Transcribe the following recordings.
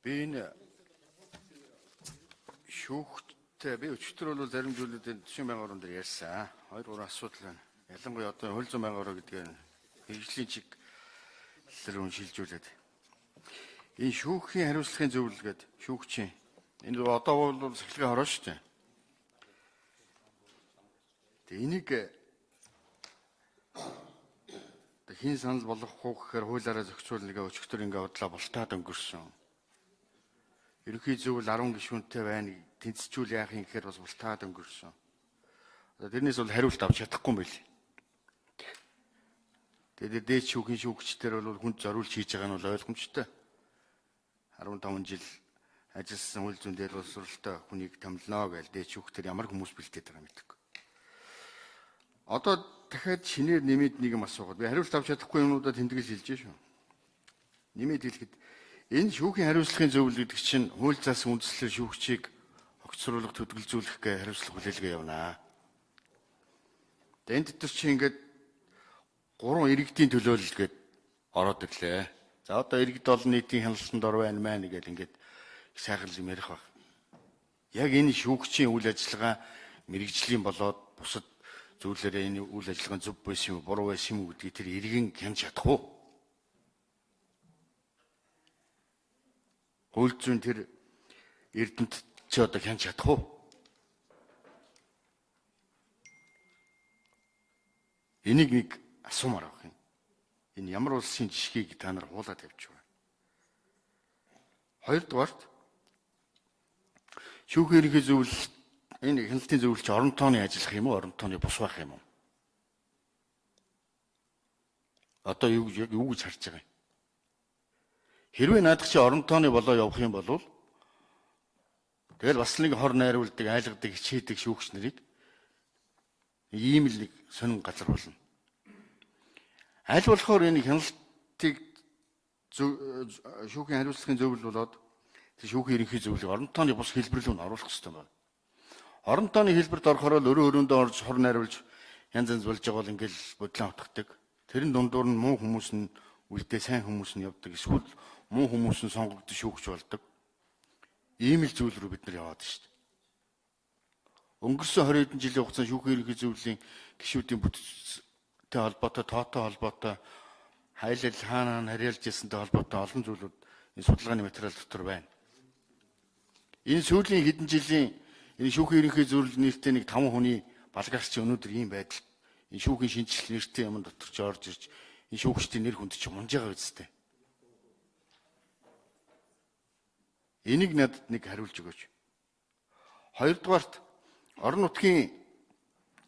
Би энэ шүүхтэй би өчтөр бол зарим зүйлүүдийн 40 сая төгрөг дээр ярьсан. 2-3 асуудал байна. Ялангуяа одоо 200 сая төгрөг гэдэг нь хэрэгжлийн чиглэлээр шилжүүлээд. Энэ шүүхийн хариуцлагын зөвлөл гэдэг шүүгчийн энэ одоо бол сахилгын хороо шүү дээ. Тэгээ энийг хин санал болгох уу гэхээр хуулиараа зохицуул нэгэ өчигдөр ингээ бодлоо болтоод өнгөрсөн. Ерөнхий зөвлөл 10 гишүүнтэй байна. Тэнцвчүүл яах юм гэхээр бас болтоод өнгөрсөн. Одоо тэрнээс бол хариулт авч чадахгүй юм байл. Тэгээд дээд шүүхийн шүүгчдэр бол хүнд зориулж хийж байгаа нь бол ойлгомжтой. 15 жил ажилласан үйл зүйн дээр боловсролтой хүнийг томилноо гэж дээд шүүхтэр ямар хүмүүс бэлдээд байгаа мэдээгүй. Одоо дахиад шинээр нэмээд нэг юм асуугаад би хариулт авч чадахгүй юмудаа тэмдэглэж хэлж шүү. Нэмээд хэлэхэд энэ шүүхийн хариуцлагын зөвлөл гэдэг чинь хууль заасан үндслээр шүүгчийг огцруулах төдөлзүүлэх гэх хариуцлага хүлээлгээ явнаа. Энд дээр чи ингээд 3 иргэдийн төлөөлөл гээд ороод ирлээ. За одоо иргэд олон нийтийн хяналтанд ор байна маа гэж ингээд сайхан юм ярих баг. Яг энэ шүүгчийн үйл ажиллагаа мэрэгжлийн болоод бусад зүйлээрээ энэ үйл ажиллагаа зөв байсан юм буруу байсан юм гэдгийг тэр иргэн хянж чадах уу? Хууль зүйн тэр эрдэнэт чи одоо хянж чадах уу? Энийг нэг асуумаар авах юм. Энэ ямар улсын жишгийг та нар хуулаад тавьчих вэ? Хоёрдугаарт шүүхийн ерөнхий зөвлөл энэ хяналтын зөвлөлч орон тооны ажиллах юм уу, орон тооны бус байх юм уу? Одоо юу гэж харж байгаа юм? Хэрвээ наадах чи орон тооны болоо явах юм бол тэгэл бас нэг хор найруулдаг, айлгадаг, хичээдэг шүүгч нарыг ийм л нэг сонин газар болно. Аль болохоор энэ хяналтыг шүүхийн хариуцлагын зөвлөл болоод шүүхийн ерөнхий зөвлөлийг орон тооны бус хэлбэр рүү оруулах хэрэгтэй байна. Орон тооны хэлбэрт орохоор л өрөөндөө орж хор найруулж янз янз болж байгаа бол ингээл бодлоо утгадаг. Тэрэн дундуур нь муу хүмүүс нь үлдээ сайн хүмүүс нь явдаг. Эсвэл муу хүмүүс нь сонгогдсон шүүгч болдог. Ийм л зүйл рүү бид нар яваад шүү дээ. Өнгөрсөн 20 хэдэн жилийн хугацаанд шүүхийн ерөнхий зөвлөлийн гишүүдийн бүтцтэй холбоотой, тоотой холбоотой, хайлал хаана харьяалж ирсэнтэй холбоотой олон зүйлүүд энэ судалгааны материал дотор байна. Энэ сүүлийн хэдэн жилийн энэ шүүхийн ерөнхий зөвлөл нэртэй нэг 5 хүний балгаарч өнөөдөр ийм байдал энэ шүүхийн шинжилэл нэртэй юм дотор ч орж ирж энэ шүүгчдийн нэр хүнд ч мунж байгаа үстэй. Энийг надад нэг хариулж өгөөч. Хоёрдугаарт орон нутгийн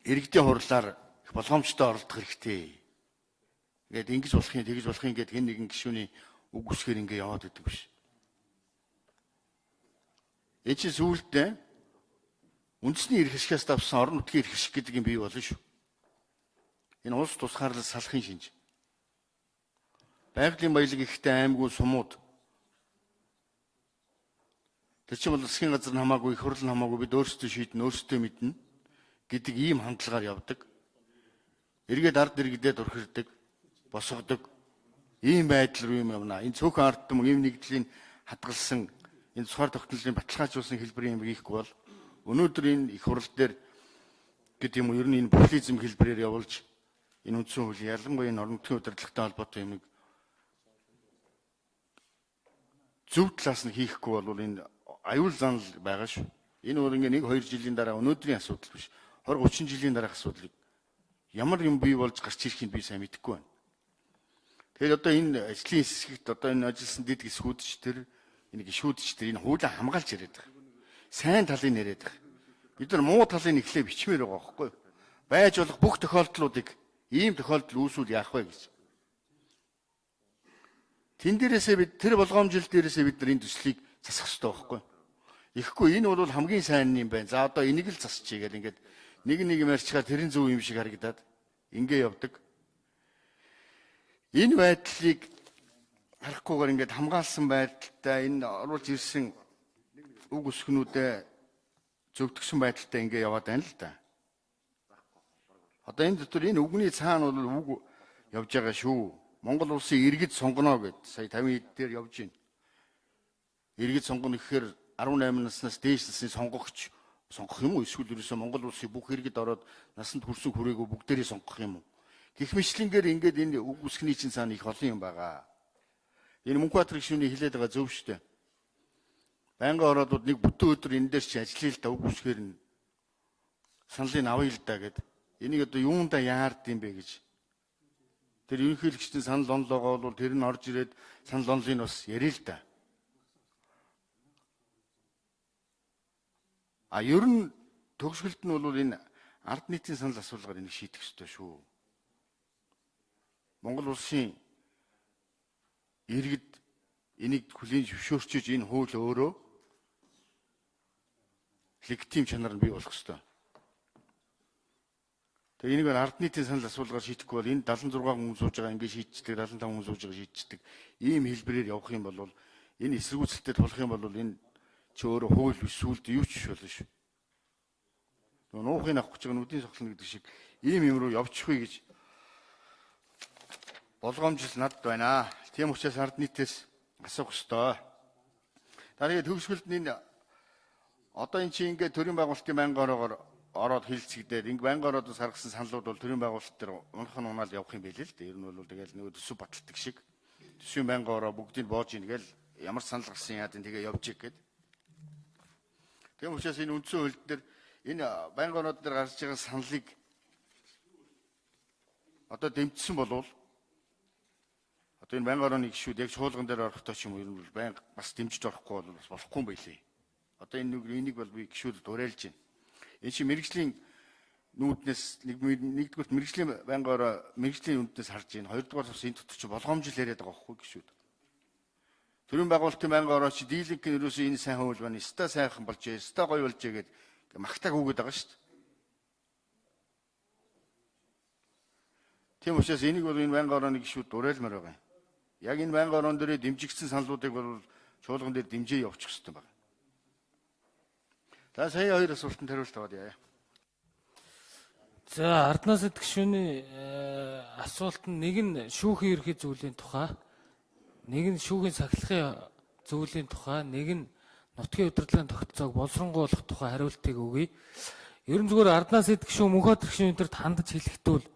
иргэдийн хурлаар их болгоомжтой оролдох хэрэгтэй. Ингээд ингэж болох юм, тэгж болох юм гэдэг хэн нэгэн гишүүний үг үсгээр ингэ яваад идэг биш. Энэ чинь сүүлдээ үндэсний эрх ашигаас авсан орон нутгийн эрх ашиг гэдэг юм бий болно шүү. Энэ улс тусгаарлал салахын шинж. Байгалийн баялаг ихтэй аймагуул сумууд. Тэр чинь бол засгийн газар нь хамаагүй, их хурл нь хамаагүй бид өөрсдөө шийднэ, өөрсдөө мэднэ гэдэг ийм хандлагаар явдаг. Эргээд ард иргэдээ дурхирдаг, босгодог. Ийм байдал руу юм явна. Энэ цөөхөн ардтам ийм нэгдлийн хадгалсан энэ цухаар тогтнолын баталгаажуулсан хэлбэрийн юм хийхгүй бол өнөөдөр энэ их хурл дээр гэдэг юм уу ер нь энэ популизм хэлбэрээр явуулж энэ үндсэн хуулийн ялангуяа энэ орон нутгийн удирдлагатай холбоотой юмыг зөв талаас нь хийхгүй бол энэ аюул занал байгаа шүү. Энэ өөр ингээ 1-2 жилийн дараа өнөөдрийн асуудал биш. 20-30 жилийн дараах асуудлыг ямар юм бий болж гарч ирэхийг би сайн мэдэхгүй байна. Тэгэхээр одоо энэ ажлын хэсэгт одоо энэ ажилласан дэд гисгүүдч тэр энэ гишүүдч тэр энэ хуулийг хамгаалж яриад байгаа. Сайн талын яриад байгаа. Бид нар муу талын эхлээ бичмээр байгаа байхгүй юу? Байж болох бүх тохиолдлуудыг ийм тохиолдол үүсвэл яах вэ гэж. Тэн дээрээсээ бид тэр болгоомжил дээрээсээ бид нар энэ төслийг засах хэрэгтэй байхгүй юу? Ихгүй энэ бол хамгийн сайн юм байна. За одоо энийг л засчихъя гэл ингээд нэг мэрчгаа тэрэн зөв юм шиг харагдаад ингээ явдаг. Энэ байдлыг харахгүйгээр ингээд хамгаалсан байдалтай энэ оруулж ирсэн үг өсгөнүүдээ зөвтгсөн байдалтай ингээ яваад байна л да. Одоо энэ дотор энэ үгний цаана бол үг явж байгаа шүү. Монгол улсын иргэд сонгоно гэд сая 50 хэд дээр явж байна. Иргэд сонгоно гэхээр 18 наснаас дээш насны сонгогч сонгох юм уу? Эсвэл ерөөсөө Монгол улсын бүх иргэд ороод насанд хүрсэн хүрээгүй бүгдээрээ сонгох юм уу? Гэх мэтлэнгээр ингээд энэ үг үсгний чинь цаана их олон юм байгаа. Энэ Мөнхбаатар гишүүний хэлээд байгаа зөв шүү дээ. Байнгын ороодууд нэг бүтэн өдөр энэ дээр чи ажиллая л да үг үсгээр нь саналыг авъя л да гэд. Энийг одоо юунда яард юм бэ гэж. Тэр ерөнхийлөгчдийн санал онлогоо бол тэр нь орж ирээд санал онлыг бас ярил л да. Ер нь төгсгөлт нь бол энэ ард нийтийн санал асуулгаар энийг шийдэх ёстой шүү. Монгол улсын иргэд энийг хүлээн зөвшөөрчиж энэ хууль өөрөө легитим чанар нь бий болох ёстой. Тэгээ энийг ард нийтийн санал асуулгаар шийдэхгүй бол энэ 76 хүн сууж байгаа ингэ шийдчихдэг, 75 хүн сууж байгаа шийдчихдэг. Ийм хэлбэрээр явах юм бол энэ эсэргүүцэлтэд болох юм бол энэ чи өөрөө хууль эсвэл юу ч болно шүү. Нуухыг авах гэж байгаа нүдийн сохлно гэдэг шиг ийм юм руу явчихвээ гэж болгоомжл надд байна. Тийм учраас ард нийтээс асуух ёстой. Тэгээд төгсгөлд нь одоо эн чинь ингээд төрийн байгуулалтын байнгын ороогоор ороод хилцэгдээд ингээд байнгын ороодоос гаргасан саналууд бол төрийн байгуулалт дээр унах нь унаал явах юм байл л дээ. Ер нь бол тэгэл нөгөө төсөв баталдаг шиг төсвийн байнгын ороо бүгдийг боож ийн гээл ямар санал гарсан яа гэдэг тэгээ явж иг гээд. Тийм учраас энэ үндсэн хууль дээр энэ байнгын ороод дээр гарч байгаа саналыг одоо дэмжсэн болвол одоо энэ байнгын орооны гишүүд яг чуулган дээр орохдоо ч юм уу ер нь байнга бас дэмжиж орохгүй бол бас болохгүй юм байлээ. Одоо энийг бол би гишүүдэд уриалж байна. Энэ чинь мэрэгжлийн нүүднээс нэгдүгээр мэрэгжлийн байнгын ороо мэрэгжлийн үнднээс харж байна. Хоёрдугаар бас энэ дотор чи болгоомжл яриад байгаа байхгүй гишүүд. Төрийн байгуулалтын байнгын ороо чи дийлэнх нь ерөөсөө энэ сайн хууль байна. Ста сайхан болж ээ, ста гоё болж ээ гэд магтааг үгээд байгаа шүү дээ. Тийм учраас энийг бол энэ байнгын орооны гишүүд уриалмаар байгаа юм. Яг энэ байнгын ороон дээр дэмжигдсэн саналуудыг бол чуулган дээр дэмжээ явуучих хэрэгтэй байна. За сая хоёр асуултанд хариулт аваад яа. За арднаас гишүүний асуулт нь нэг нь шүүхийн ерхий зүйлийн тухай, нэг нь шүүхийн сахилгын зүйлийн тухай, нэг нь нутгийн удирдлагын тогтолцоог боловсронгуйлах тухай хариултыг өгье. Ерөн зүгээр арднаас гишүүн Мөнхбаатар гишүүний дээр хандаж хэлэхдээ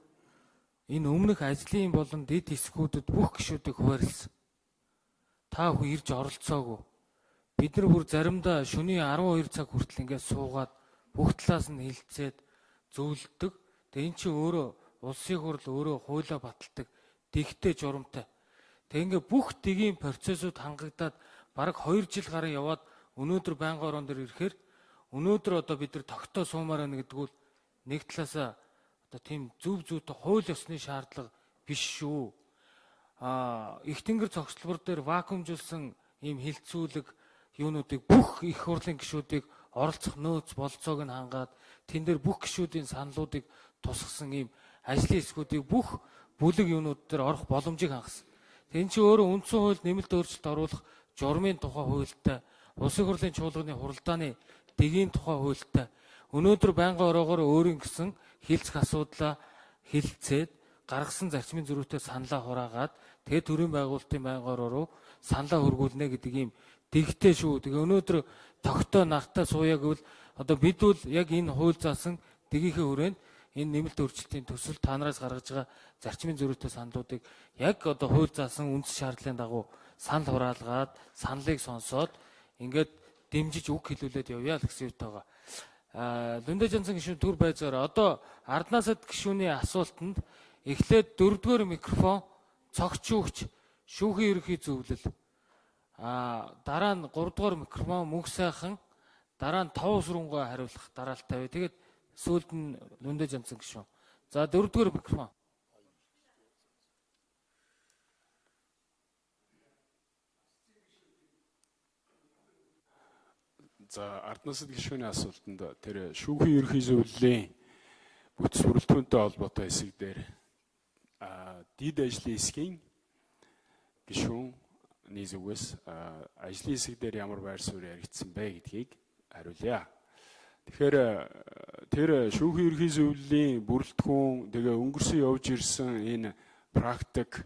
энэ өмнөх ажлын болон дэд хэсгүүдэд бүх гишүүдийг хуваарлсан. Та бүхэн ирж оролцоогүй. Бид нар бүр заримдаа шөнийн 12 цаг хүртэл ингээд суугаад бүх талаас нь хилцээд зөвлөдөг. Тэгээ эн чинь өөрөө улсын хурл өөрөө хуулиа баталдаг дэгтэй журамтай. Тэгээ ингээд бүх дэгийн процессыг хангагдаад бараг 2 жил гарan яваад өнөөдөр байнгын ороон дээр ирэхээр өнөөдөр одоо бид нар тогтоо суумаар байна гэдэг нь нэг талаасаа одоо тийм зөв зүйтэй хууль ёсны шаардлага биш шүү. Их тэнгэр цогцлбор дээр вакуумжуулсан ийм хилцүүлэг юунуудыг бүх их хурлын гишүүдийг оролцох нөөц болцоог нь хангаад тэн дээр бүх гишүүдийн саналуудыг тусгасан ийм ажлын хэсгүүдийг бүх бүлэг юунууд дээр орох боломжийг хангасан. Тэн чинь өөрөө үндсэн хууль нэмэлт өөрчлөлт оруулах журмын тухай хуультай, улсын хурлын чуулганы хуралдааны дэгийн тухай хуультай өнөөдөр байнгын ороогоор өөрийн гэсэн хилцэх асуудлаа хилцээд гаргасан зарчмын зөрүүтэй саналаа хураагаад тэгээ төрийн байгуулалтын байнгын ороо руу саналаа хөргүүлнэ гэдэг ийм дэгтэй шүү. Тэгээ өнөөдөр тогтоо нахтаа сууя гэвэл одоо бид бол яг энэ хууль заасан дэгийнхээ хүрээнд энэ нэмэлт өөрчлөлтийн төсөл та нараас гаргаж байгаа зарчмын зөрүүтэй саналуудыг яг одоо хууль заасан үндэс шаардлагын дагуу санал хураалгаад саналыг сонсоод ингээд дэмжиж үг хэлүүлээд явъя л гэсэн үг байгаа. Дүндэ Жансан гишүүн төр байцаар одоо арднаасад гишүүний асуултанд эхлээд 4-р микрофон цогч шүүгч шүүхийн ерөнхий зөвлөл дараа нь 3-р микрофон мөнх сайхан дараа нь 5 сүрэнгөө хариулах дараалтай бай. Тэгээд сүүлд нь Дүндэ Жансан гишүүн. За 4-р микрофон. За арднасад гишүүний асуултанд тэр шүүхийн ерөнхий зөвлөлийн бүтэц бүрэлдэхүүнтэй холбоотой хэсэг дээр дид ажлын хэсгийн гишүүний зүгээс ажлын хэсэг дээр ямар байр суурь яригдсан бэ гэдгийг хариулъя. Тэгэхээр тэр шүүхийн ерөнхий зөвлөлийн бүрэлдэхүүн тэгээ өнгөрсөн явж ирсэн энэ практик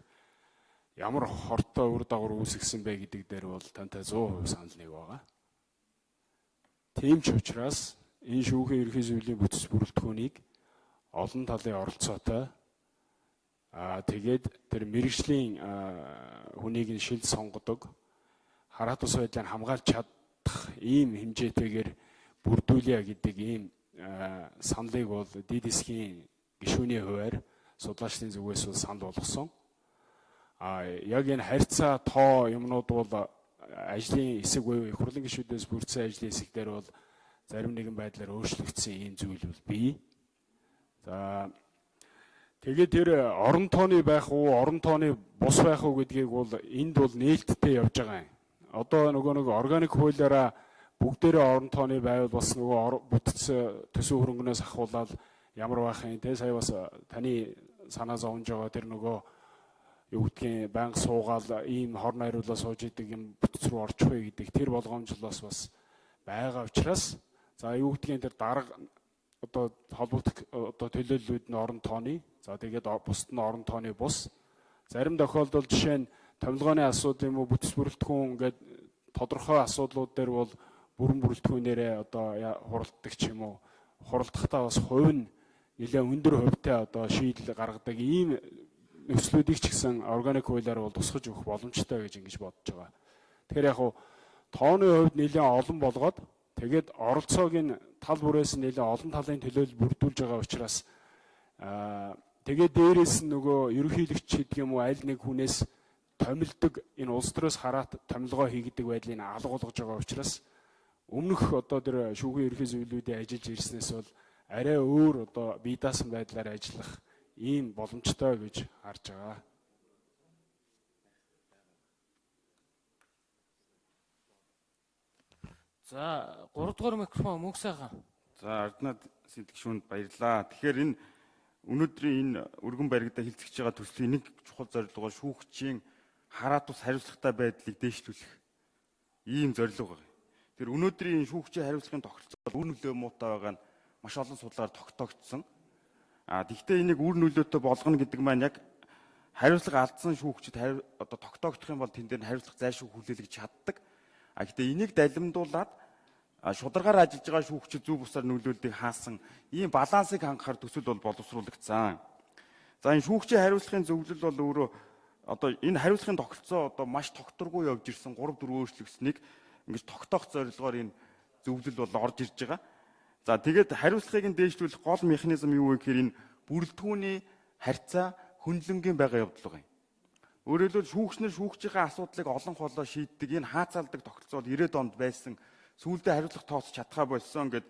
ямар хортой үр дагавар үүсгэсэн бэ гэдэг дээр бол тантай 100% санал нэг байгаа. Тийм ч учраас энэ шүүхийн ерхий зөвлөлийн бүтэц бүрэлдэхүүнийг олон талын оролцоотой тэгээд тэр мэрэгжлийн хүнийг нь шилд сонгодог хараа тус байдлыг хамгаалж чадах ийм хэмжээтэйгээр бүрдүүлье гэдэг ийм саналыг бол дид эсхийн гишүүний хувьар судлаачдын зүгээс бол санал болгосон. Яг энэ харьцаа тоо юмнууд бол ажлын хэсэг буюу их хурлын гишүүдээс бүрдсэн ажлын хэсэг дээр бол зарим нэгэн байдлаар өөрчлөгдсөн ийм зүйл бол бий. За тэгээд тэр орон тооны байх уу, орон тооны бус байх уу гэдгийг бол энд бол нээлттэй явж байгаа юм. Одоо нөгөө органик хуулиараа бүгдээрээ орон тооны байвал бас нөгөө бүтц төсөв хөрөнгөнөөс ахуулаад ямар байх юм те сая бас таны санаа зовж байгаа тэр нөгөө юу гэдгийг банк суугаал ийм хор найруулаа сууж идэг юм бүтц рүү орчих вэ гэдэг тэр болгоомжлоос бас байгаа учраас за юу гэдгийг тэр дарга одоо холбогдох одоо төлөөллүүд нь орон тооны за тэгээд бусд нь орон тооны бус зарим тохиолдолд жишээ нь томилгооны асуудал юм уу бүтц бүрэлдэхүүн ингээд тодорхой асуудлууд дээр бол бүрэн бүрэлдэхүүнээрээ одоо хуралддаг ч юм уу хуралдахдаа бас хувь нь нэлээд өндөр хувьтай одоо шийдэл гаргадаг ийм нөхцлүүдийг ч гэсэн органик хуулиар бол тусгаж өгөх боломжтой гэж ингэж бодож байгаа. Тэгэхээр яг хуу тооны хувьд нэлээд олон болгоод тэгээд оролцоог нь тал бүрээс нь нэлээд олон талын төлөөлөл бүрдүүлж байгаа учраас тэгээд дээрээс нь нөгөө ерөнхийлөгч гэдэг юм уу аль нэг хүнээс томилдог энэ улс төрөөс хараад томилгоо хийгдэг байдлыг алга болгож байгаа учраас өмнөх одоо тэр шүүхийн ерөнхий зөвлөлүүдийн ажиллаж ирснээс бол арай өөр одоо бие даасан байдлаар ажиллах ийм боломжтой гэж харж байгаа. За 3 дугаар микрофон мөнх сайхан. За Арднад Сэтгшүүнд баярлалаа. Тэгэхээр энэ өнөөдрийн энэ өргөн баригдаа хилцэж байгаа төслийн нэг чухал зорилго бол шүүгчийн хараа тус хариуцлагатай байдлыг дээшлүүлэх ийм зорилго байна. Тэр өнөөдрийн шүүгчийн хариуцлагын тохиролцоо үр нөлөө муутай байгаа нь маш олон судлаар тогтоогдсон. Тэгвэл энийг үр нөлөөтэй болгоно гэдэг маань яг хариуцлага алдсан шүүгчид одоо тогтоогдох юм бол тэн дээр нь хариуцлага зайлшгүй хүлээлгэж чаддаг. Гэхдээ энийг далимдуулаад шударгаар ажиллаж байгаа шүүгчид зөв бусаар нөлөөллийг хаасан ийм балансыг хангахаар төсөл бол боловсруулагдсан. За энэ шүүгчийн хариуцлагын зөвлөл бол өөрөө одоо энэ хариуцлагын тогтолцоо одоо маш тогтворгүй явж ирсэн 3-4 өөрчлөгдсөнийг ингэж тогтоох зорилгоор энэ зөвлөл бол орж ирж байгаа. За тэгээд хариуцлагыг нь дээшлүүлэх гол механизм юу вэ гэхээр энэ бүрэлдэхүүний харьцаа хөндлөнгийн байгаа явдал байна. Өөрөөр хэлбэл шүүгчнэр шүүгчийнхээ асуудлыг олон холоо шийддэг энэ хаацаалдаг тогтолцоо 90-ад онд байсан сүүлдээ хариуцлага тооцож чадхаа болсон гэд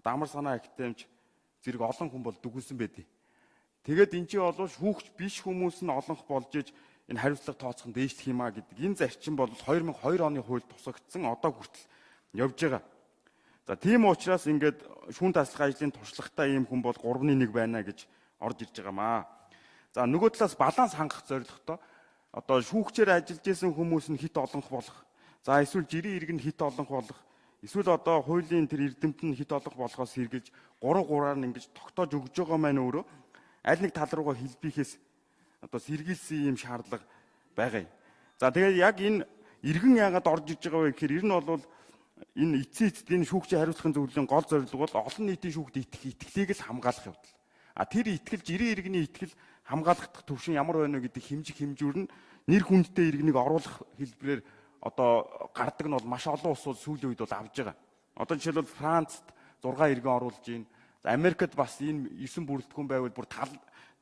амар санаа актемж зэрэг олон хүн бол дүгнсэн байдیں۔ Тэгээд эн чинь бол шүүгч биш хүмүүс нь олонх болж иж энэ хариуцлага тооцох нь дээшлэх юм а гэдэг энэ зарчим бол 2002 оны хуульд тусагдсан одоо хүртэл явж байгаа. За тийм учраас ингээд шүүн таслах ажлын туршлагатай ийм хүн бол 3-1 байна гэж орж ирж байгаамаа. За нөгөө талаас баланс хангах зорилготой одоо шүүгчээр ажиллаж исэн хүмүүс нь хит олонх болох. За эсвэл жирийн иргэн хит олонх болох. Эсвэл одоо хуулийн тэр эрдэмт нь хит олонх болохоос хэрглэж 3-3-аар нь ингэж тогтоож өгж байгаа маань өөрөө аль нэг тал руугаа хэлбихээс одоо сэргийлсэн ийм шаардлага байгаа юм. За тэгээд яг энэ иргэн яагаад орж иж байгаа вэ гэхээр ер нь бол энэ эцсийн эцэд энэ шүүгчийн хариуцлагын зөвлөлийн гол зорилго бол олон нийтийн шүүгт итгэлийг л хамгаалах явдал. Тэр итгэл жирийн иргэний итгэл хамгаалах төвшин ямар байна вэ гэдэг хэмжүүр нь нэр хүндтэй иргэнийг оруулах хэлбэрээр одоо гардаг нь бол маш олон улс бол сүүлийн үед бол авж байгаа. Одоо жишээлбэл Францд 6 иргэн оруулж байна. Америкт бас энэ 9 бүрэлдэхүүн байвал бүр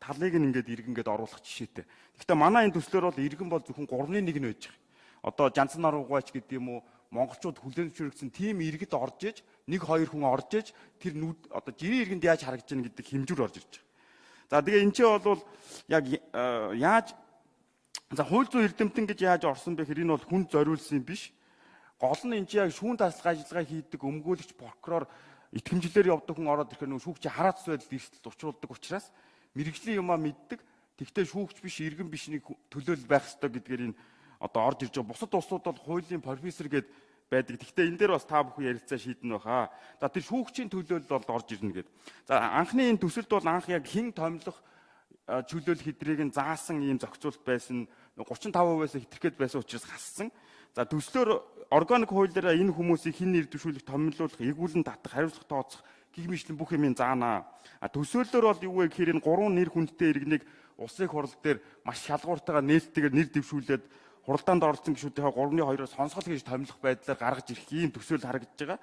талыг нь ингээд иргэнгээд оруулах жишээтэй. Гэхдээ манай энэ төслөөр бол иргэн бол зөвхөн 3-1 нь байж байгаа. Одоо Жанцан аргуугач гэдэг юм уу монголчууд хүлээн зөвшөөрсөн тим иргэд орж иж 1-2 хүн орж иж тэр одоо жирийн иргэнд яаж харагдаж байна гэдэг хэмжүүр орж ирж байгаа. За тэгээ эн чинь бол яг яаж за хууль зүйн эрдэмтэн гэж яаж орсон бэ гэхээр энэ бол хүнд зориулсан юм биш. Гол нь эн чинь яг шүүн таслах ажиллагаа хийдэг өмгөөлөгч прокурор итгэмжлэлээр явдаг хүн ороод ирэхээр нөгөө шүүгчийн хараац байдалд эрсдэлд учруулдаг учраас мэрэгжлийн юмаа мэддэг. Тэгвэл шүүгч биш иргэн бишний төлөөлөл байх ёстой гэдгээр энэ одоо орж ирж байгаа. Бусад улсууд бол хуулийн профессор гээд байдаг. Тэгвэл энэ дээр бас та бүхэн ярилцаа шийднэ баха. За тэр шүүгчийн төлөөлөл бол орж ирнэ гэдэг. За анхны энэ төсөлд бол анх яг хэн томилох чөлөөлөл хэдрийг нь заасан ийм зохицуулт байсан. 35%-аас хэтэрхээд байсан учраас хассан. За төслөөр органик хуулиараа энэ хүмүүсийг хин нэр дэвшүүлэх, томилуулах, эгүүлэн татах, хариуцлага тооцох гэх мэтлэн бүх юм заана. Төсөөллөөр бол юу вэ гэхээр энэ 3 нэр хүндтэй иргэнийг улсын хурал дээр маш шалгууртайгаар нээлттэйгээр нэр дэвшүүлээд хуралдаанд оролцсон гишүүдийнхээ 3-2-оос сонсгол хийж томилох байдлаар гаргаж ирэх ийм төсөөлөл харагдаж байгаа.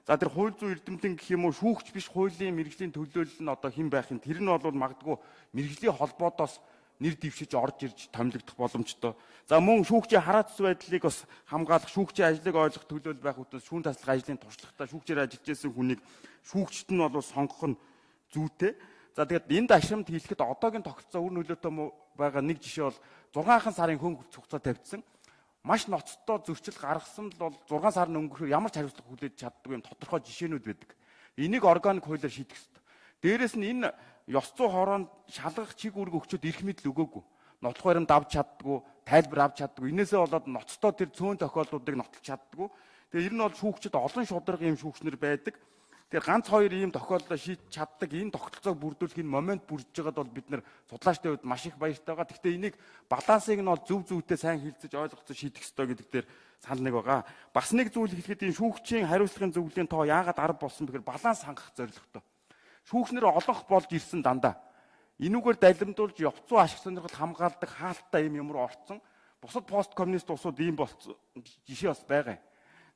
За тэр хууль зүйн эрдэмтэн гэх юм уу шүүгч биш хуулийн мэрэгжлийн төлөөлөл нь одоо хэн байх юм тэр нь бол магадгүй мэрэгжлийн холбоодоос нэр дэвшиж орж ирж томилогдох боломжтой. За мөн шүүгчийн хараацс байдлыг бас хамгаалах, шүүгчийн ажлыг ойлгох төлөөлөл байх үтс шүүн таслах ажлын туршлагатай шүүгчээр ажиллаж байсан хүнийг шүүгчт нь бол сонгох нь зүйтэй. За тэгээд энд ашрамд хийлгэхэд одоогийн тогтолцоо үр нөлөөтэй байгаа нэг жишээ бол 6 сарын хөнгөлөлт хугацаа тавьдсан. Маш ноцтой зөрчил гаргасан л бол 6 сар өнгөрөхөөр ямар ч хариуцлага хүлээж чаддаг юм тодорхой жишээнүүд байдаг. Энийг органик хуулиар шийдэх ёстой. Дээрээс нь энэ ёс зүй хороонд шалгах чиг үүрэг өгчөд эрх мэдэл өгөөгүй. Нотлох баримт авч чаддгүй, тайлбар авч чаддгүй. Инээсээ болоод ноцтой тэр цөөн тохиолдлуудыг нотолж чаддгүй. Тэгээ ер нь бол шүүгчд олон шударга ийм шүүгчнэр байдаг. Тэгэхээр ганц хоёр ийм тохиолдол шийдэж чаддаг энэ тогтолцоог бүрдүүлэх энэ момент бүрдэж байгаад бол бид нэр судлаачдын хувьд маш их баяртай байгаа. Гэхдээ энийг балансыг нь бол зөв зөвтэй сайн хилцэж ойлгоцож шийдэх ёстой гэдэг дээр санал нэг байгаа. Бас нэг зүйл хэлэхэд энэ шүүгчийн хариуцлагын зөвлөлийн тоо яагаад 10 болсон бэхээр баланс хангах зорилготой. Шүүгчнэр олонх болж ирсэн дандаа. Энүүгээр далимдуулж явцуу ашиг сонирхол хамгаалдаг хаалттай юм руу орцсон. Бусад пост коммунист улсууд ийм болсон жишээ бас байгаа.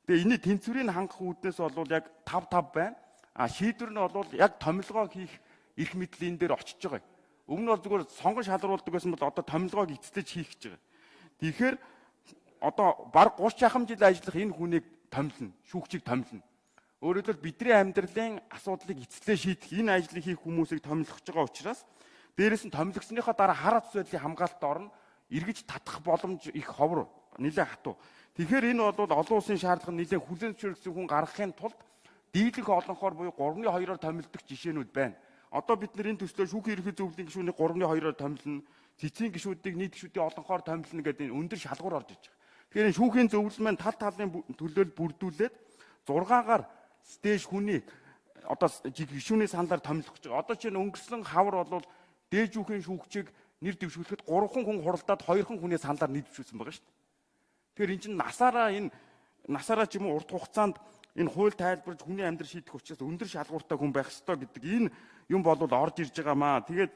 Тэгээ энэ тэнцвэрийг хангах үүднээс бол яг 5-5 байна. Шийдвэр нь бол яг томилгоо хийх эрх мэдлийн дээр очиж байгаа. Өмнө нь бол зүгээр сонгон шалруулдаг байсан бол одоо томилгоог эцэслэж хийх гэж байгаа. Тэгэхээр одоо баг 30 жахам жил ажиллах энэ хүнийг томилно, шүүгчийг томилно. Өөрөөр хэлбэл бидний амьдралын асуудлыг эцэслээ шийдэх энэ ажлыг хийх хүмүүсийг томилгож байгаа учраас дээрээс нь томилгосныхоо дараа харац байдлын хамгаалалт орно, эргэж татах боломж их ховор, нэлээд хатуу. Тэгэхээр энэ бол олон улсын шаардлага нэлээд хүлээн зөвшөөрсөн хүн гаргахын тулд дийлэнх олонхоор буюу 3-2-оор томилдог жишээнүүд байна. Одоо бид нэр энэ төслөө шүүхийн ерөнхий зөвлөлийн гишүүнийг 3-2-оор томилно, цэцгийн гишүүдийг нийт гишүүдийн олонхоор томилно гэдэг энэ өндөр шалгуур орж иж байгаа. Тэгэхээр энэ шүүхийн зөвлөл маань тал талын төлөөлөл бүрдүүлээд 6-гаар стейж хүний одоо гишүүний саналаар томилох гэж байгаа. Одоо чинь өнгөрсөн хавар бол дээд шүүхийн шүүгчийг нэр дэвшүүлэхэд 3 хүн хуралдаад 2 хүний саналаар нэр дэвшүүлсэн байгаа шүү дээ. Тэгэхээр энэ чинь насаараа ч юм уу урт хугацаанд энэ хууль тайлбарж хүний амьдрал шийдэх учраас өндөр шалгууртай хүн байх ёстой гэдэг энэ юм бол орж ирж байгаамаа. Тэгээд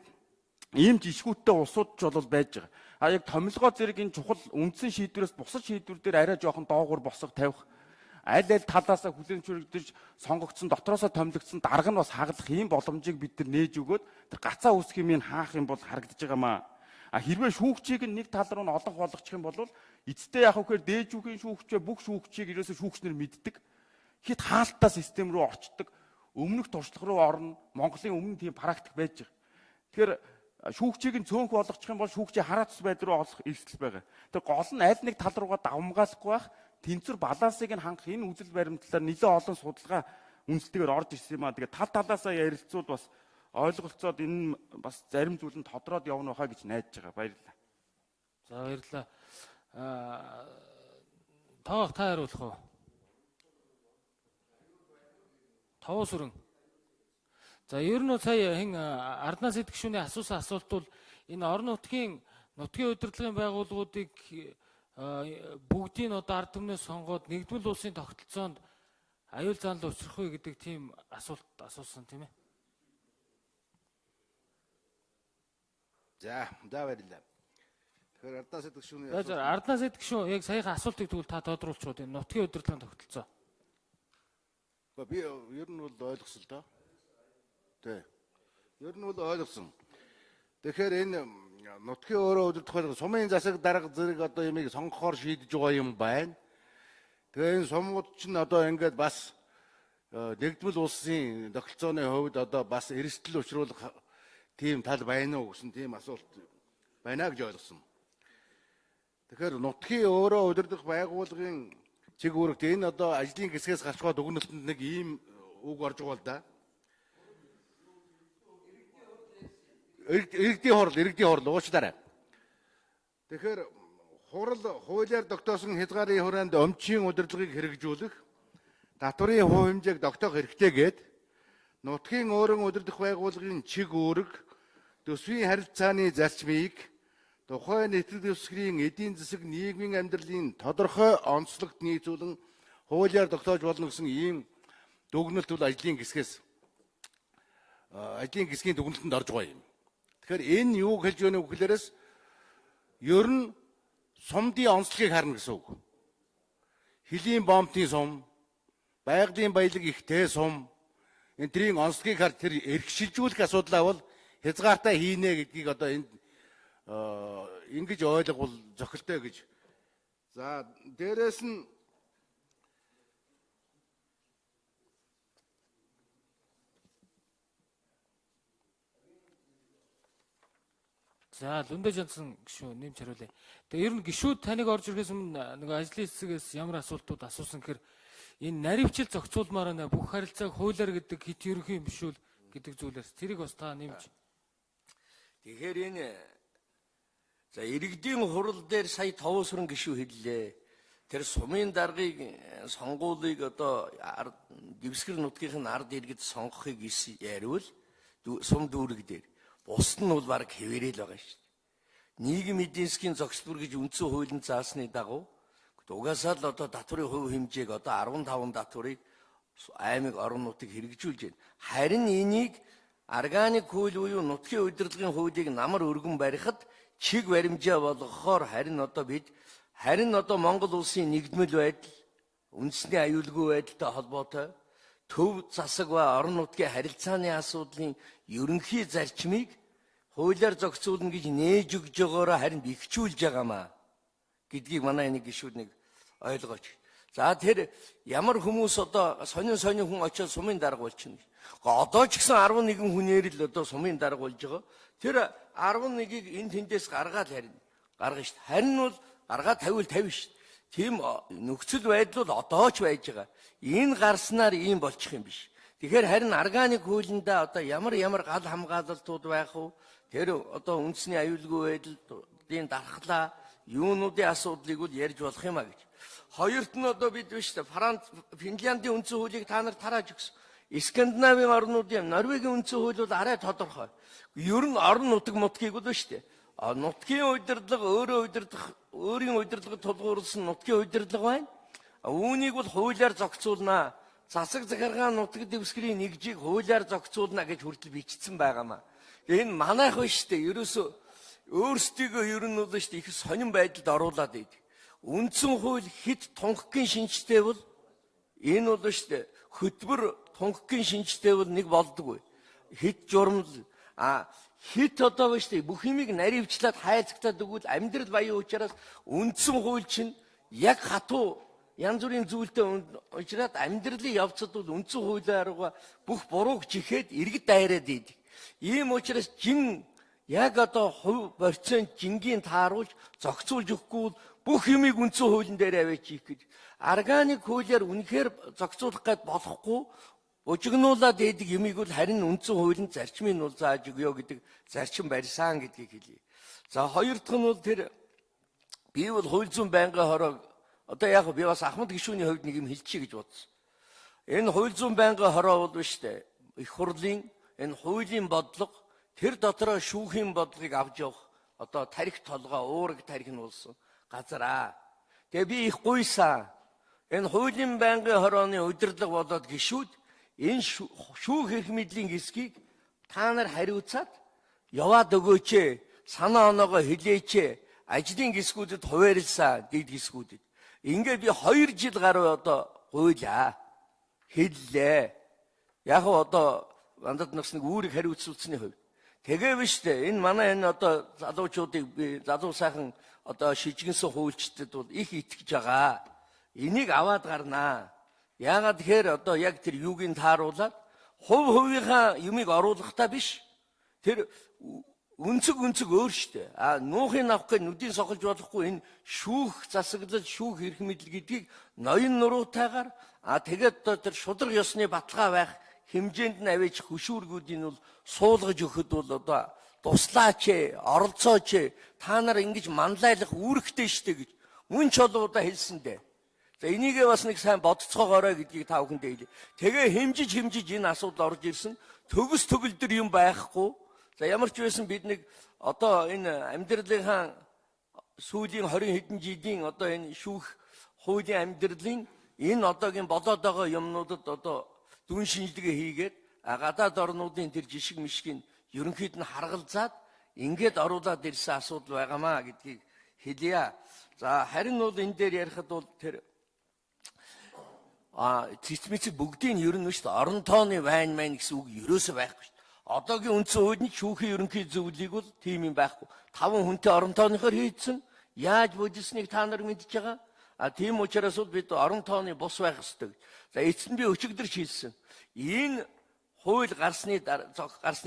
ийм жишгүүттэй улсууд ч бол байж байгаа. Яг томилгоо зэрэг энэ чухал үндсэн шийдвэрээс бусад шийдвэр дээр арай жоохон доогуур босго тавих. Аль талаасаа хүлээн зөвшөөрөгдөж сонгогдсон дотроосоо томилогдсон дарга нь бас хаглах ийм боломжийг бид нар нээж өгөөд тэр гацаа үүсэх юм хаах юм бол харагдаж байгаамаа. Хэрвээ шүүгчийг нэг тал руу нь олонх болгочих юм бол эцэстээ яг үхээр дээд шүүхийн шүүгчээ бүх шүүгчийг ерөөсөө шүүгчнэр мэддэг. Хит хаалттай систем рүү орчдөг. Өмнөх туршлага руу орно. Монголын өмнө тийм практик байж байгаа. Тэгэхээр шүүгчийг нь цөөнх болгочих юм бол шүүгчийн хараацс байдал руу олох эрсдэл байгаа. Тэр гол нь аль нэг тал руугаа давмгаалахгүй байх. Тэнцвэр балансыг нь хангах энэ үзэл баримтлалаар нэлээд олон судалгаа үндэслэгээр орж ирсэн юм аа. Тэгээ тал талаасаа ярилцууд бас ойлголцоод энэ бас зарим зүйл нь тодроод явна байхаа гэж найдаж байгаа. Баярлалаа. За баярлалаа. Тоог та хариулах уу? Тавуу сүрэн. За ер нь сая хэн Арднаас идэх гишүүний асуусан асуулт бол энэ орон нутгийн удирдлагын байгууллагуудыг бүгдийг одоо ард түмнээс сонгоод нэгдмэл улсын тогтолцоонд аюул заалал учрах вэ гэдэг тийм асуулт асуусан тийм ээ. За баярлалаа. Тэгэхээр Арднаас идэх гишүүний Арднаас идэх гишүүн яг саяхан асуултыг тэгвэл та тодруулчихвол энэ нутгийн удирдлагын тогтолцоо. Би ер нь бол ойлгосон л доо. Тэ. Ер нь бол ойлгосон. Тэгэхээр энэ нутгийн өөрөө удирдах байх сумын засаг дарга зэрэг одоо ямиг сонгохоор шийдэж байгаа юм байна. Тэгээ энэ сумууд чинь одоо ингээд бас нэгдмэл улсын тогтолцооны хувьд одоо бас эрсдэл учруулах тийм тал байна уу гэсэн тийм асуулт байна гэж ойлгосон. Тэгэхээр нутгийн өөрөө удирдах байгууллагын чиг үүрэгт энэ одоо ажлын хэсгээс гарчгаад өгнөлтөнд нэг ийм үг орж байгаа л да. Иргэдийн хурал уучлаарай. Тэгэхээр хуулиар тогтоосон хязгаарын хүрээнд өмчийн удирдлагыг хэрэгжүүлэх, татварын хувь хэмжээг тогтоох хэрэгтэй гээд нутгийн өөрийн удирдах байгууллагын чиг үүрэг, төсвийн харилцааны зарчмыг тухайн нэтгэл дэвсгэрийн эдийн засаг нийгмийн амьдралын тодорхой онцлогт нийцүүлэн хуулиар тогтоож болно гэсэн ийм дүгнэлт бол ажлын гисгийн дүгнэлтэнд орж байгаа юм. Тэгэхээр энэ юу хэлж байна вэ гэхлээрээс ер нь сумдын онцлогийг харна гэсэн үг. Хилийн бомтын сум, байгалийн баялаг ихтэй сум, энтрийн онцлогийг харж тэр эрхшилжүүлэх асуудлаа бол хязгаартай хийнэ гэдгийг одоо энд ингэж ойлгол зохилтой гэж. За дээрэс нь За Лүндэ Жансан гишүүн нэмж хариулъя. Тэгээ ер нь гишүүд таныг орж ирэхээс өмнө нөгөө ажлын хэсгээс ямар асуултууд асуусан гэхээр энэ наривчил зохицуулмаар байна. Бүх харилцааг хуулиар гэдэг хит ерөнхий бишүүл гэдэг зүйлээс тэрийг бас та нэмж. Тэгэхээр энэ за иргэдийн хурал дээр сая товосрон гишүү хэллээ. Тэр сумын даргыг сонгуулийг одоо дэвсгэр нутгийн ард иргэд сонгохыг яриул сум дүүрэг дээр. Бусд нь бол баг хэвээрэл байгаа шүү дээ. Нийгэм эдийн засгийн зохицбор гэж үндсэн хуулийн заасны дагуу угаасаа л одоо татврын хувь хэмжээг одоо 15 татврыг аймаг орон нутгийг хэрэгжүүлж байна. Харин энийг органик хууль буюу нутгийн удирдлагын хуулийг намар өргөн барихад чиг баримжаа болгохоор харин одоо Монгол улсын нэгдмэл байдал, үндэсний аюулгүй байдалтай холбоотой төв засаг ба орон нутгийн харилцааны асуудлын ерөнхий зарчмыг хуулиар зохицуулна гэж нээж өгж байгаараа харин бэхжүүлж байгаамаа гэдгийг манай нэг гишүүд нэг ойлгооч. За тэр ямар хүмүүс одоо сонин хүн очиод сумын дарга болчихно. Одоо ч гэсэн 11 хүнээр л одоо сумын дарга болж байгаа. Тэр 11-ийг энэ тэндээс гаргаад гаргана шүү дээ. Харин бол гаргаад тавил шүү дээ. Тийм нөхцөл байдал бол одоо ч байж байгаа. Энэ гарснаар ийм болчих юм биш. Тэгэхээр харин органик хуулиндаа одоо ямар гал хамгаалалтууд байх вэ? Тэр одоо үндэсний аюулгүй байдлын дархлаа, юунуудын асуудлыг бол ярьж болох юм а гэж. Хоёрт нь одоо бид биш үү? Финляндийн үндсэн хуулийг та нар тарааж өгсөн. Скандинавийн орнуудын Норвегийн үндсэн хууль бол арай тодорхой. Ер нь орон нутгийг бол биш үү? Нутгийн удирдлага өөрийн удирдлагад тулгуурласан нутгийн удирдлага байна. Үүнийг бол хуулиар зохицуулнаа. Засаг захиргааны нутаг дэвсгэрийн нэгжийг хуулиар зохицуулна гэж хүртэл бичсэн байгаамаа. Энэ манайх биш үү? Ерөөсөө өөрсдийгөө ер нь бол шүү дээ их сонирн байдалд оруулаад идэг. Үндсэн хууль хэд тунхагийн шинжтэй бол энэ бол шүү дээ хөтбөр тунхагийн шинжтэй бол нэг болдгоо. Хэд журмал хит одоо биш үү бүх юмыг наривчлаад хайцагтаад өгвөл амьдрал баян учраас үндсэн хууль чинь яг хатуу янз бүрийн зүйлтэй уучраад амьдралын явцад бол үндсэн хуулиараа бүх бурууг чихээд иргэд дайраад идэг. Ийм учраас яг одоо хувь процент жингийн тааруулж зохицуулж өгөхгүй бол бүх юмыг үндсэн хуулийн дээр аваач хийх гэж. Органик хуулиар үнэхээр зохицуулах гээд болохгүй ужигнуулаад идэг юмыг бол харин үндсэн хуулийн зарчмыг нь бол зааж өгөө гэдэг зарчим барьсан гэдгийг хэлье. За хоёр дахь нь бол тэр би бол хууль зүйн байнгын хороо одоо яг би бас Ахмад гишүүний хувьд нэг юм хэлчихье гэж бодсон. Энэ хууль зүйн байнгын хороо бол биш үү? Их хурлын энэ хуулийн бодлого тэр дотроо шүүхийн бодлогыг авч явах одоо тарих толгой уураг тарих нь болсон газар. Тэгээ би их гуйсан. Энэ хуулийн байнгын хорооны удирдлага болоод гишүүд энэ шүүх эрх мэдлийн хэсгийг та нар хариуцаад яваад өгөөч ээ, санаа оноогоо хэлээч ээ, ажлын хэсгүүдэд хуваарлаа дэд хэсгүүдэд. Ингээд би 2 жил гаруй одоо гуйлаа. Хэллээ. Яг одоо вандад нас нэг үүрэг хариуцуулсны хувьд. Тэгээ биш үү? Энэ манай энэ одоо залуучуудыг би залуу сайхан одоо шижгэнсэн хуульчдад бол их итгэж байгаа. Энийг аваад гарнаа. Яагаад тэгэхээр одоо яг тэр юугийн тааруулаад хувийнхаа юмыг оруулахтаа биш. Тэр өнцөг өөр штэ. Нуухын авах гэж нүдийн сохолж болохгүй энэ шүүх засаглал, шүүх эрх мэдэл гэдгийг ноён нуруутайгаар тэгээд одоо тэр шудраг ёсны баталгаа байх хэмжээнд нь авэж хөшүүргүүдийг бол суулгаж өгөхөд бол одоо туслаач ээ, оролцооч ээ. Та нар ингэж манлайлах үүрэгтэй штэ гэж мөн ч олоудаа хэлсэндээ. За энийгээ бас нэг сайн бодцоогоорой гэдгийг та бүхэндээ хэлье. Тэгээ хэмжиж энэ асуудал орж ирсэн. Төгс төгөлдөр юм байхгүй. За ямар ч байсан бид нэг одоо энэ амьдралынхаа сүүлийн 20 хэдэн жилийн одоо энэ шүүх хуулийн амьдралын энэ одоогийн болоод байгаа юмнуудад одоо дүн шинжилгээ хийгээд гадаад орнуудын тэр жишг мишгийг ерөнхийд нь харгалзаад ингээд оруулаад ирсэн асуудал байгаамаа гэдгийг хэлье. За харин бол энэ дээр ярихад бол тэр цэцмэцэг бүгдийг нь ер нь шүү дээ. Орон тооны вайн майн гэсэн үг ерөөсөө байхгүй шүү дээ. Одоогийн үндсэн хууль нь шүүхийн ерөнхий зөвлөлийг бол тийм юм байхгүй. 5 хүнтэй орон тооныхоор хийцэн яаж бодисныг та нар мэдж байгаа. Тийм учраас бид орон тооны бус байх ёстой. За эцэст би өчигдөр шийдсэн. Энэ хууль гарсны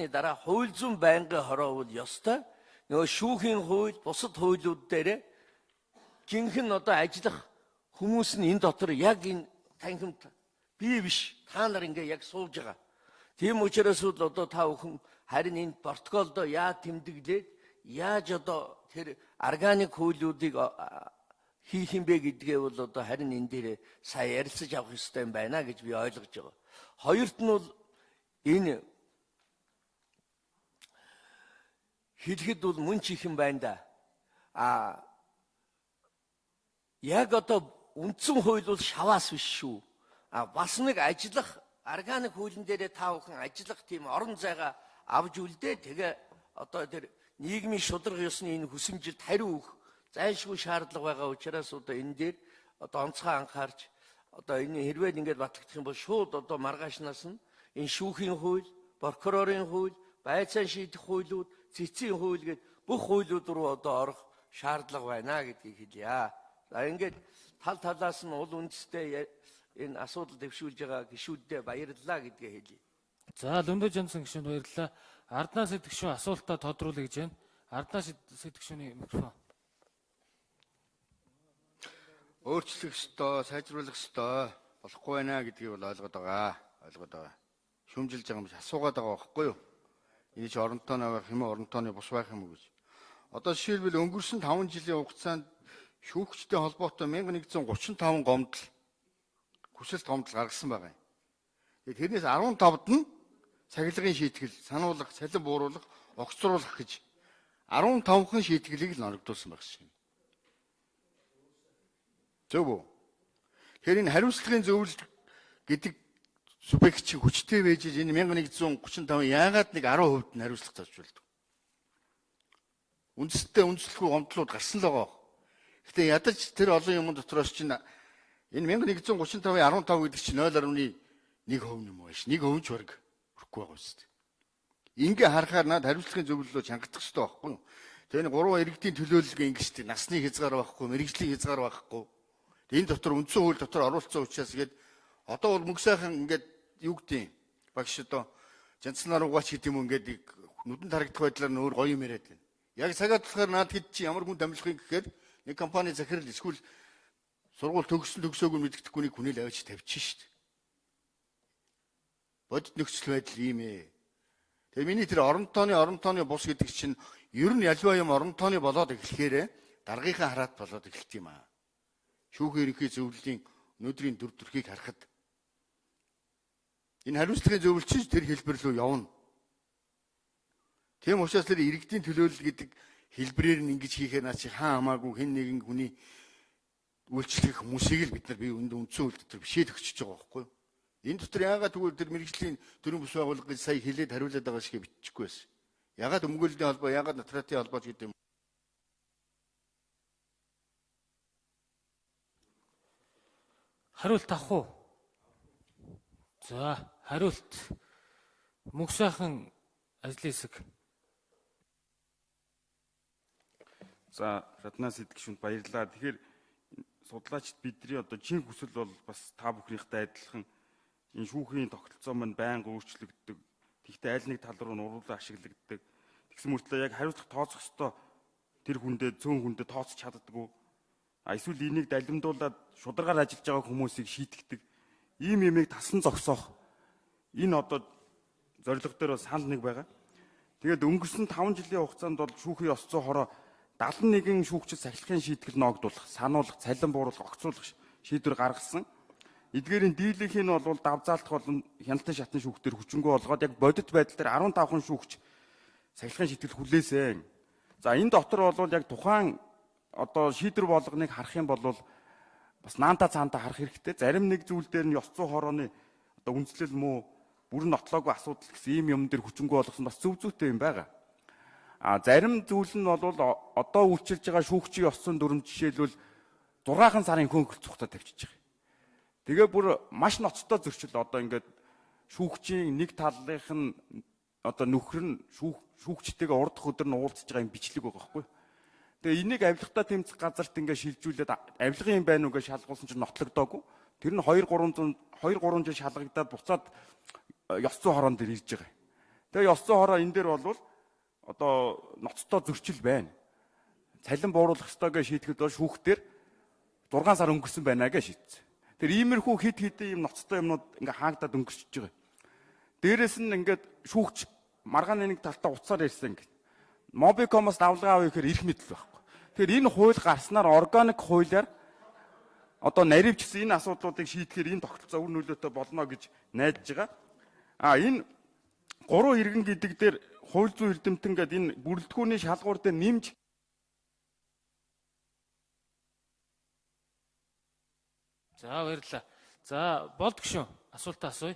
дараа хууль зүйн байнгын хороовол ёстой. Нөгөө шүүхийн хууль бусад хуулиуд дээр жинхэнэ одоо ажиллах хүмүүс нь энэ дотор яг энэ танхимд би биш та нар ингээ яг сууж байгаа. Тийм учраас л одоо та бүхэн харин энэ протоколдо яаж тэмдэглээд яаж одоо тэр органик хуулиудыг хийх юм бэ гэдгээ бол одоо харин энэ дээр сая ярилцаж авах хэрэгтэй юм байна гэж би ойлгож байгаа. Хоёрт нь бол энэ хэлэхэд бол мөн ч их юм байна да. Яг одоо үндсэн хууль бол шаваас биш шүү. Бас нэг ажиллах органик хуулийн дээр та бүхэн ажиллах тийм орон зайгаа авж үлдээ. Тэгээ одоо тэр нийгмийн шударга ёсны энэ хүсэмжилд хариу өгөх зайлшгүй шаардлага байгаа учраас одоо энэ дээр одоо онцгой анхаарч одоо энэ хэрвээ ингээд батлагдах юм бол шууд одоо маргаашнаас нь энэ шүүхийн хууль, прокурорын хууль, байцаан шийдэх хуулиуд, цэцгийн хууль гээд бүх хуулиуд руу одоо орох шаардлага байна гэдгийг хэлье. За ингээд тал талаас нь уул үндэстэй энэ асуудал дэвшүүлж байгаа гишүүддээ баярлалаа гэдгээ хэлье. За Лөндөж Жансан гишүүнд баярлалаа. Арднаас сэдгшүүн асуултаа тодруулъя гэж байна. Арднаас сэдгшүүний микрофон. Өөрчлөх ёстой, сайжруулах ёстой болохгүй байна гэдгийг бол ойлгоод байгаа. Шүмжилж байгаа юм шиг асуугаад байгаа байхгүй юу? Энэ чи орон тооны байх юм уу, орон тооны бус байх юм уу гэж. Одоо жишээлбэл өнгөрсөн 5 жилийн хугацаанд шүүгчтэй холбоотой 1135 гомдол хүсэлт гомдол гаргасан байгаа юм. Тэрнээс 15-д нь цахилгын шийтгэл, сануулгах, цалин бууруулах, огцруулах гэж 15хан шийтгэлийг л норогдуулсан байх шиг. Зөв үү? Тэгэхээр энэ хариуцлагын зөвлөлт гэдэг субъект чи хүчтэй байж энэ 1135 яагаад нэг 10% нь хариуцлага зарчулдаг. Үндэслэхгүй гомдлууд гарсан л байгаа. Гэтэ ядаж тэр олон юм дотроос чинь энэ 1135-ийн 15 гэдэг чинь 0.1% юм байна ш. 1% ч бараг хүрхгүй байгаа үст. Ингээ харахаар над хариуцлагын зөвлөлөө чангадах хэрэгтэй байхгүй юу? Тэгээ 3 иргэдийн төлөөлөлгөө ингэж насны хязгаар байхгүй, мэрэгжлийн хязгаар байхгүй. Энэ дотор үндсэн хууль дотор оруулсан учраас гээд одоо бол мөнгө сайхан ингээд юу гэдэг багш одоо жанцнаар угаач гэдэг юм ингээд нүдэнд харагдах байдлаар нөр гоё юм яриад байна. Яг цагаад болохоор наад хэд чи ямар хүн дамжлахыг гэхээр нэг компани захирал эсвэл сургууль төгсөөгүй мэддэхгүй нэг хүнийг авчиж тавьчих шүү дээ. Бодит нөхцөл байдал ийм ээ. Тэгээ миний тэр орон тооны бус гэдэг чинь ер нь альва юм орон тооны болоод эхлэхээр даргийнхаа хараат болоод эхэлт юм аа. Шүүхийн ерөнхий зөвлөлийн өнөөдрийн дүр төрхийг харахад энэ хариуцлагын зөвлөлт чинь тэр хэлбэр рүү явна. Тийм учраас тэр иргэдийн төлөөлөл гэдэг хэлбэрээр нь ингэж хийхээр наа чи хаан хамаагүй хэн нэгэн хүний үйлчлэх хүмүүсийг л бид нар бие үндсэн хууль дотор бишээд өгчөж байгаа байхгүй юу? Энэ дотор яагаад тэгвэл тэр мэрэгжлийн төрийн бүс байгууллага гэж сая хэлээд хариулаад байгаа шиг биччихгүй байсан. Яагаад өмгөөллийн холбоо, яагаад нотратын холбоо гэдэг юм. Хариулт авах уу? За, хариулт. Мөнх сайхан ажлын хэсэг. За, Раднаас сэдгшүнд баярлалаа. Тэгэхээр судлаачид бидний одоо чин хүсэл бол бас та бүхнийхтэй адилхан энэ шүүхийн тогтолцоо маань байнга өөрчлөгддөг. Тэгвэл аль нэг тал руу нуруулан ашиглагддаг. Тэгсэн мөртлөө яг хариуцлага тооцох ёстой тэр хүндээ цөөн хүндээ тооцож чаддаггүй. Эсвэл энийг далимдуулаад шударгаар ажиллаж байгаа хүмүүсийг шийтгдэг. Ийм юмыг тасан зогсоох. Энэ одоо зорилго дээр бас санал нэг байгаа. Тэгээд өнгөрсөн 5 жилийн хугацаанд бол шүүхийн ёс зүйн хороо 71 шүүгчид сахилгын шийтгэл ногдуулах, сануулгах, цалин бууруулах, огцруулах шийдвэр гаргасан. Эдгээрийн дийлэнх нь бол давзаалтах болон хяналтын шатны шүүхтэр хүчингү болгоод яг бодит байдал дээр 15хан шүүгч сахилгын шийтгэл хүлээсэн. За энэ дотор бол яг тухайн одоо шийдвэр болгоныг харах юм бол бас наанта цаанта харах хэрэгтэй. Зарим нэг зүйл дээр нь ёс зүй хорооны одоо үндэслэл муу бүрэн нотлоогүй асуудал гэсэн ийм юм дээр хүчингү болгосон бас зөв зүйтэй юм байгаа. А зарим зүйл нь бол одоо үйлчилж байгаа шүүгчийн ёс зүйн дүрм жишээлбэл 6 сарын хөнгөлт цухтаа тавьчихж байгаа. Тэгээ бүр маш ноцтой зөрчил одоо ингээд шүүгчийн нэг талынх нь одоо нөхөр нь шүүгчтэйгээ урд дах өдөр нь уулзж байгаа юм бичлэг байгаа байхгүй. Тэгээ энийг авилгатай тэмцэх газарт ингээд шилжүүлээд авилгын юм байна уу гэж шалгуулсан чинь нотлогдоогүй. Тэр нь 2-3 жил шалгагдаад буцаад ёс зүйн хороон дээр ирж байгаа. Тэгээ ёс зүйн хороо энэ дээр бол одоо ноцтой зөрчил байна. Цалин бууруулах ёстой гэж шийдэхэд бол шүүхтэр 6 сар өнгөрсөн байна гэж шийдсэн. Тэр иймэрхүү хид хидэн юм ноцтой юмнууд ингээ хаагдаад өнгөрчихөж байгаа. Дээрээс нь ингээд шүүгч маргааны нэг талтаа уцаар ярьсан ингээд. Мобикомоос давлгаа авъя гэхээр эрх мэдэл байхгүй. Тэгэхээр энэ хууль гарснаар органик хуулиар одоо наривчсан энэ асуудлуудыг шийдэхээр энэ тогтолцоо үр нөлөөтэй болно гэж найдаж байгаа. А энэ 3 иргэн гэдэг дээр хууль зүйн эрдэмтэн гэдэг энэ бүрэлдэхүүний шалгуур дээр нэмж За баярлалаа. За болд гүшүүн асуултаа асууя.